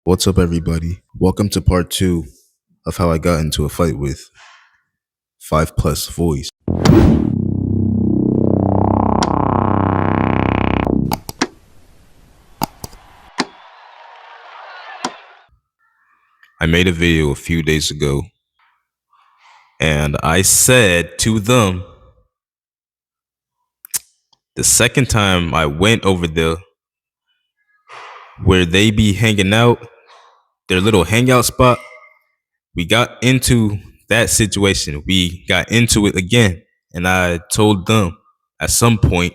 What's up, everybody? Welcome to part two of how I got into a fight with 5 Plus Voice. I made a video a few days ago and I said to them, the second time I went over there where they be hanging out, their little hangout spot, we got into that situation. We got into it again. And I told them at some point,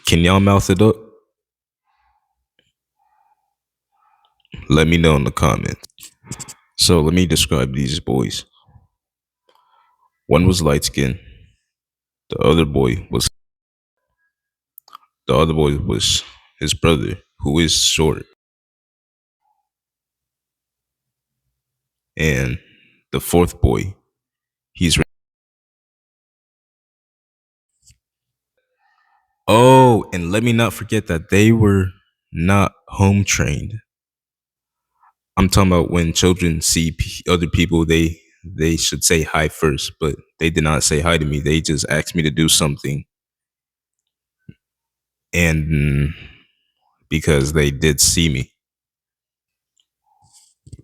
can y'all mouth it up? Let me know in the comments. So let me describe these boys. One was light skinned. The other boy was his brother, who is short. And the fourth boy, he's oh, and let me not forget that they were not home trained. I'm talking about when children see other people, they should say hi first, but they did not say hi to me. They just asked me to do something, and because they did see me.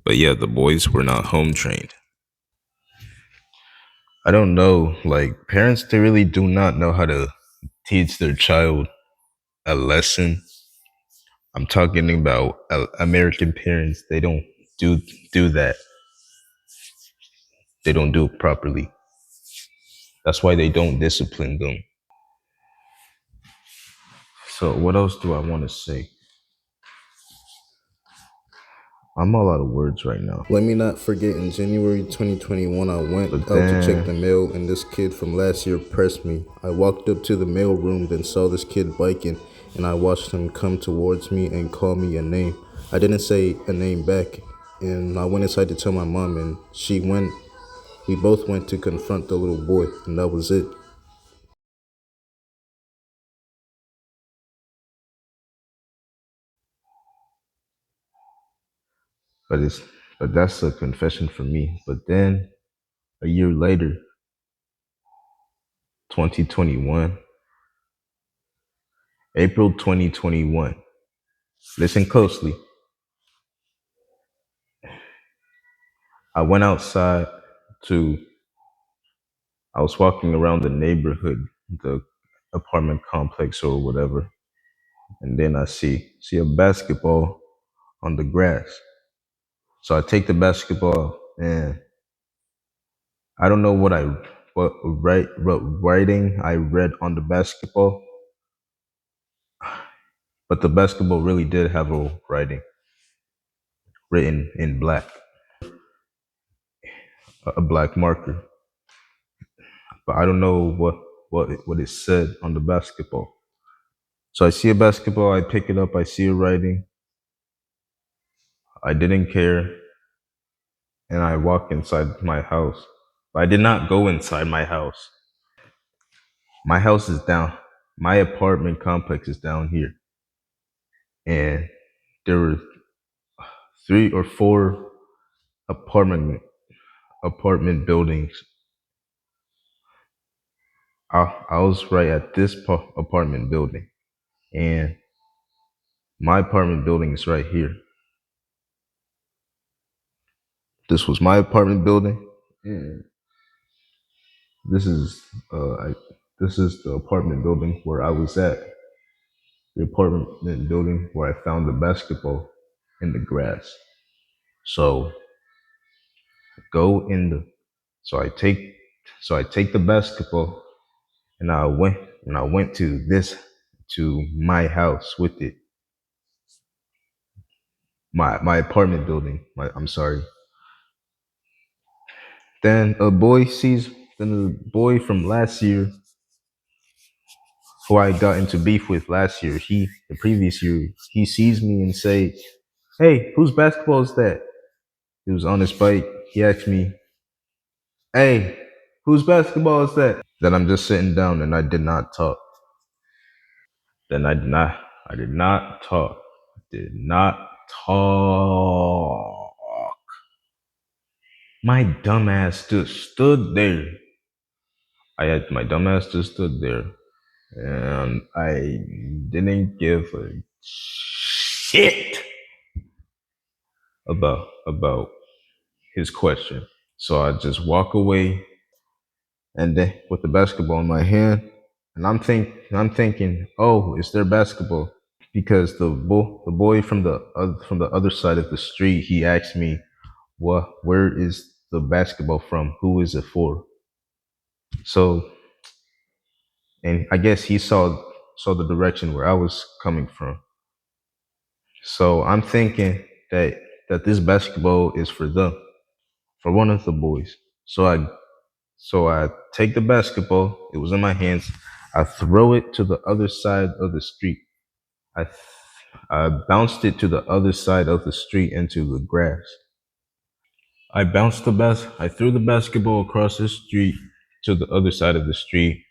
But yeah, the boys were not home trained. I don't know, like parents, they really do not know how to teach their child a lesson. I'm talking about American parents. They don't do do that. They don't do it properly. That's why they don't discipline them. So what else do I want to say? I'm all out of words right now. Let me not forget, in January 2021, I went out to check the mail, and this kid from last year pressed me. I walked up to the mail room, then saw this kid biking, and I watched him come towards me and call me a name. I didn't say a name back, and I went inside to tell my mom, and we both went to confront the little boy, and that was it. But it's but that's a confession for me. But then a year later, 2021, April 2021. Listen closely. I went outside to I was walking around the neighborhood, the apartment complex or whatever, and then I see a basketball on the grass. So I take the basketball, and I don't know what writing I read on the basketball, but the basketball really did have a writing written in black, a black marker. But I don't know what it said on the basketball. So I see a basketball, I pick it up, I see a writing. I didn't care, and I walk inside my house. But I did not go inside my house. My house is down. My apartment complex is down here, and there were 3 or 4 apartment apartment buildings. I was right at this apartment building, and my apartment building is right here. This was my apartment building, and this is this is the apartment building where I was at. The apartment building where I found the basketball in the grass. So go in the so I take the basketball, and I went to my house with it. My apartment building. I'm sorry. Then a boy from last year, who I got into beef with last year, the previous year, he sees me and say, "Hey, whose basketball is that?" He was on his bike. He asked me, "Hey, whose basketball is that?" Then I'm just sitting down and I did not talk. Then I did not talk. Did not talk. My dumbass just stood there. My dumbass just stood there, and I didn't give a shit about his question. So I just walk away, and then with the basketball in my hand, and I'm thinking, oh, it's their basketball because the boy from the other side of the street, he asked me, what, where is the basketball from? Who is it for? So, and I guess he saw the direction where I was coming from. So I'm thinking that this basketball is for them, for one of the boys. So I take the basketball. It was in my hands. I throw it to the other side of the street. I I bounced it to the other side of the street into the grass. I threw the basketball across the street to the other side of the street.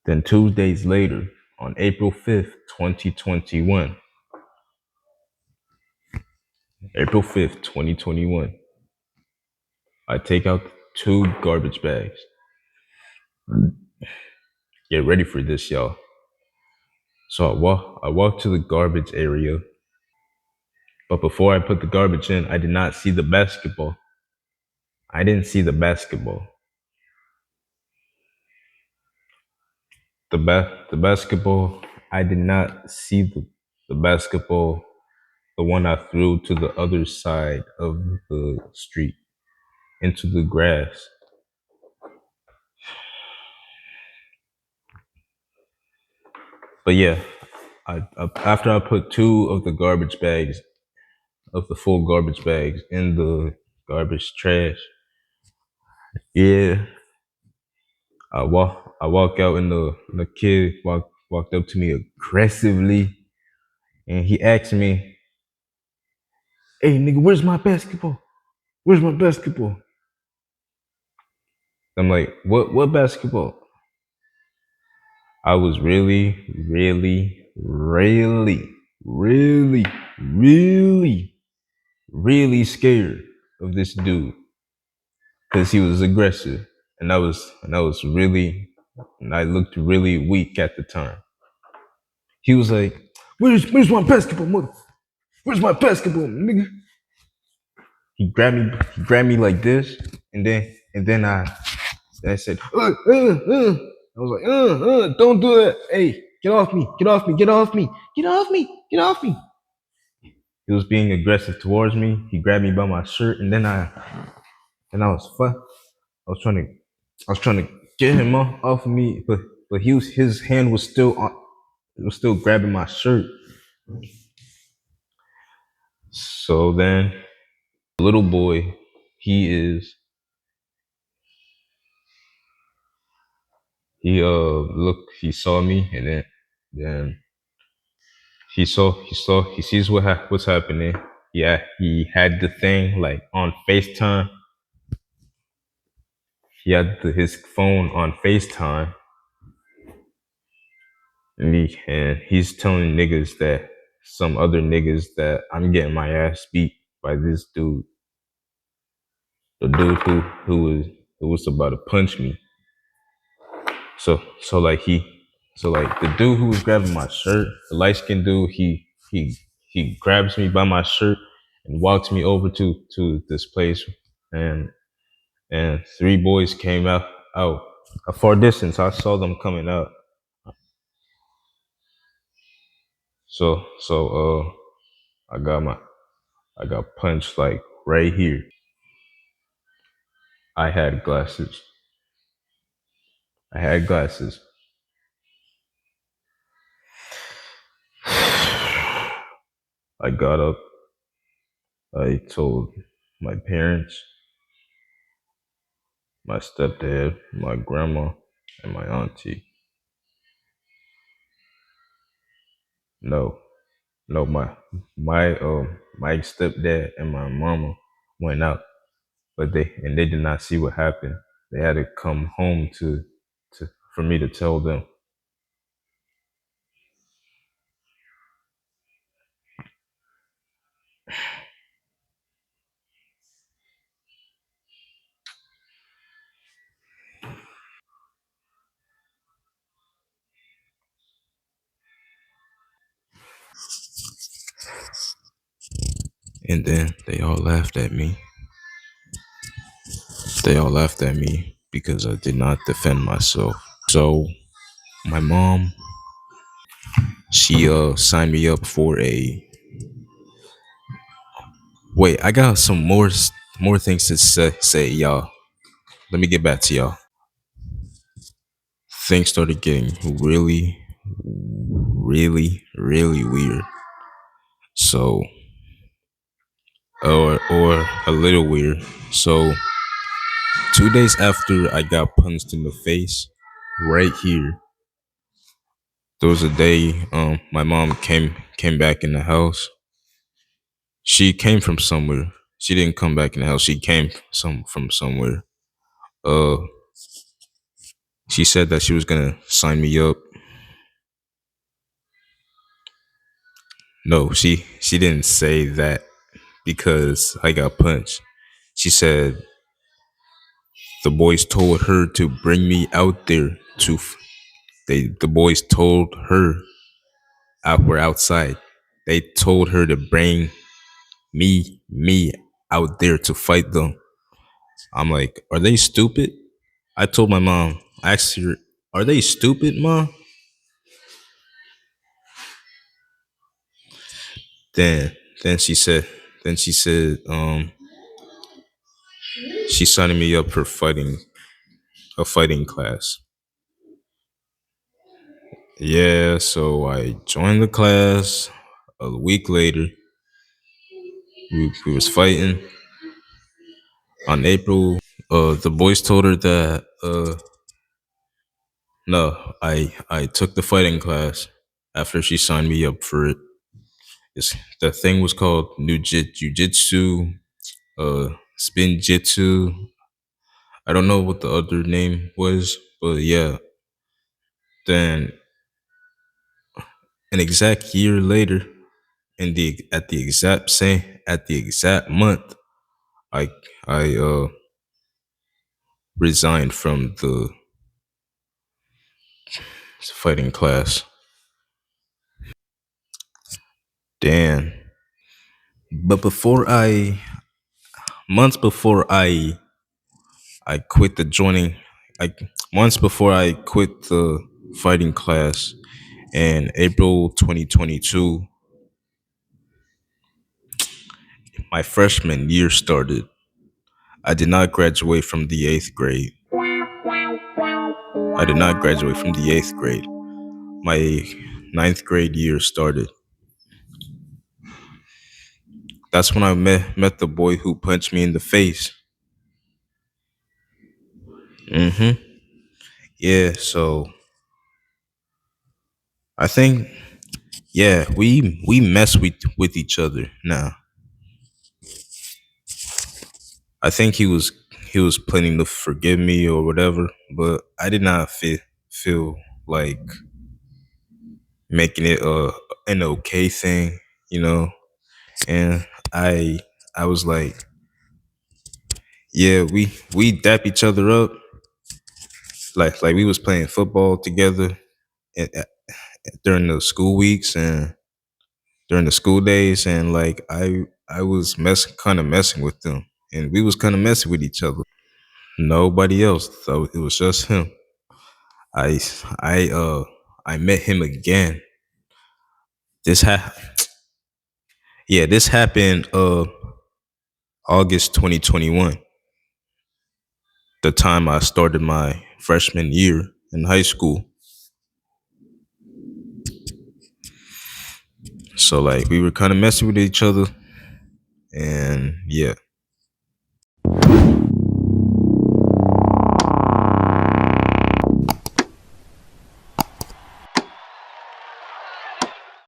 Then 2 days later, on April 5th, 2021, April 5th, 2021, I take out two garbage bags. Get ready for this, y'all. So I walk to the garbage area, but before I put the garbage in, I did not see the basketball. I didn't see the basketball. The basketball, I did not see the basketball, the one I threw to the other side of the street into the grass. But yeah, after I put two of the garbage bags, of the full garbage bags in the garbage trash, yeah, I walk out and the kid walked up to me aggressively and he asked me, "Hey nigga, where's my basketball? Where's my basketball?" I'm like, what basketball? I was really, really scared of this dude because he was aggressive, and I looked really weak at the time. He was like, "Where's my basketball, mother? Where's my basketball, nigga?" He grabbed me like this, and then I said, I was like, don't do that. Hey, get off me, get off me, get off me, get off me, get off me. He was being aggressive towards me. He grabbed me by my shirt, and I was I was trying to, I was trying to get him off of me, but his hand was still on, it was still grabbing my shirt. So then, the little boy, he is, he saw me, and then he sees what's happening. Yeah, he had the thing like on FaceTime. He had his phone on FaceTime, and he's telling niggas that some other niggas that I'm getting my ass beat by this dude, the dude who was about to punch me. So so like he so like the dude who was grabbing my shirt, the light skinned dude, he grabs me by my shirt and walks me over to this place, and three boys came out a far distance. I saw them coming out. So I got my I got punched like right here. I had glasses. I had glasses. I got up. I told my parents, my stepdad, my grandma, and my auntie. No, no, my stepdad and my mama went out, but they did not see what happened. They had to come home to for me to tell them. And then they all laughed at me. They all laughed at me because I did not defend myself. So my mom, she signed me up for a wait. I got some more things to say, y'all. Let me get back to y'all. Things started getting really weird. So or a little weird. So 2 days after I got punched in the face, right here, there was a day my mom came back in the house. She came from somewhere. She didn't come back in the house. She came from somewhere. Uh, she said that she was gonna sign me up. No, she didn't say that because I got punched. She said the boys told her to bring me out there the boys told her out we're outside. They told her to bring me out there to fight them. I'm like, are they stupid? I told my mom, I asked her, are they stupid, mom? Then then she said then she signed me up for a fighting class. Yeah, so I joined the class. A week later, we was fighting on April. The boys told her that no, I took the fighting class after she signed me up for it. The thing was called New Jitsu, Spin Jitsu. I don't know what the other name was, but yeah. Then an exact year later, in the at the exact same at the exact month, I I resigned from the fighting class. Damn. But months before I quit the joining, I months before I quit the fighting class in April 2022, my freshman year started. I did not graduate from the 8th grade. I did not graduate from the 8th grade. My ninth grade year started. That's when I met the boy who punched me in the face. Mm-hmm. Yeah, so I think yeah, we mess with each other now. I think he was planning to forgive me or whatever, but I did not feel like making it an okay thing, you know. And I I was like, yeah, we dap each other up like we was playing football together at, during the school weeks and during the school days, and like I was kind of messing with them, and we was kind of messing with each other. Nobody else, so it was just him. I I uh I met him again. This ha yeah, this happened August 2021, the time I started my freshman year in high school. So like we were kind of messing with each other, and yeah.